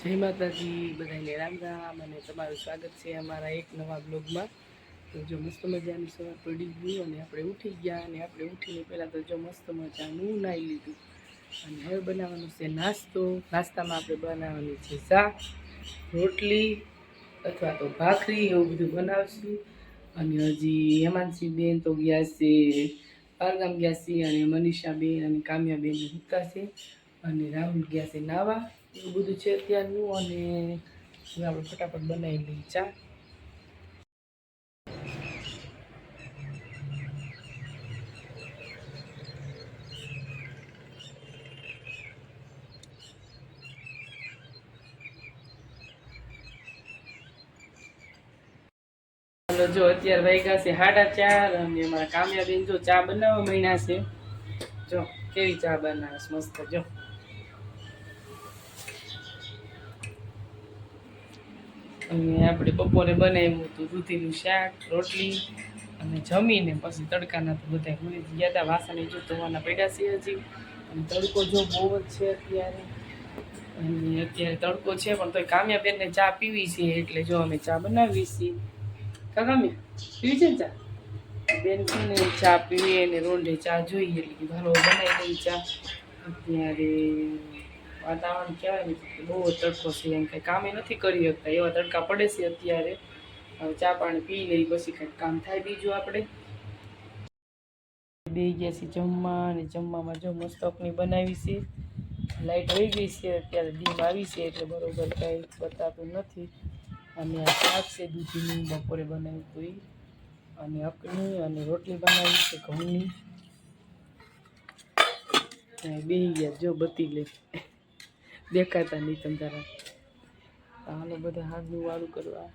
જય માતાજી, બધાને રામ રામ અને તમારું સ્વાગત છે અમારા એક નવા બ્લોગમાં। તો જો મસ્ત મજાની સવાર પડી ગઈ અને આપણે ઉઠી ગયા અને આપણે ઉઠીને પહેલાં તો જો મસ્ત મજાનું નાહી લીધું અને હવે બનાવવાનું છે નાસ્તો। નાસ્તામાં આપણે બનાવવાની છે શાક, રોટલી અથવા તો ભાખરી એવું બધું બનાવશું। અને હજી હેમાંશી બેન તો ગયા છે બહારગામ ગયા છે અને મનીષા બેન અને કામ્યા બેન મૂકતા છે અને રાહુલ ગયા છે નાવા। એવું બધું છે અત્યારનું અને હવે આપણે ફટાફટ બનાવી લઈએ ચા। જો અત્યારે વાગ્યા છે 4:30 અને અમારા કામ્યા બેન જો ચા બનાવવા માંડ્યા છે। જો કેવી ચા બનાવે છે મસ્ત। જો અને આપણે બપોરે બનાવ્યું હતું દૂધીનું શાક, રોટલી અને જમીને પછી તડકાના તો બધા ભૂલી ગયા હતા। વાસણ જો ધોવાના પડ્યા છે હજી અને તડકો જો બહુ જ છે અત્યારે અને અત્યારે તડકો છે પણ તોય કામ્યા બેનને ચા પીવી છે એટલે જો અમે ચા બનાવીએ છીએ। કામ્યા પીવી છે ને ચા? બેન છે ને ચા પીવી અને રોંઢે ચા જોઈએ એટલે ઘરો બનાવી દઈ ચા। અત્યારે વાતાવરણ કહેવાય ને બહુ તડકો છે, એમ કંઈ કામે નથી કરી શકતા એવા તડકા પડે છે અત્યારે। હવે ચા પાણી પી લઈ પછી કંઈક કામ થાય બીજું આપણે। બે ગયા છે જમવા અને જમવામાં જો મસ્ત અપની બનાવી છે। લાઈટ વહી ગઈ છે અત્યારે ડીમ આવી છે એટલે બરોબર કંઈ બતાતું નથી। અને આ શાક છે દૂધીનું બપોરે બનાવ્યું હતું એ અને અકની અને રોટલી બનાવી છે ઘઉંની। બે ગયા જો બત્તી લે દેખાતા નહીં તમ તારા। હાલો બધા હાથનું વાળું કરવા।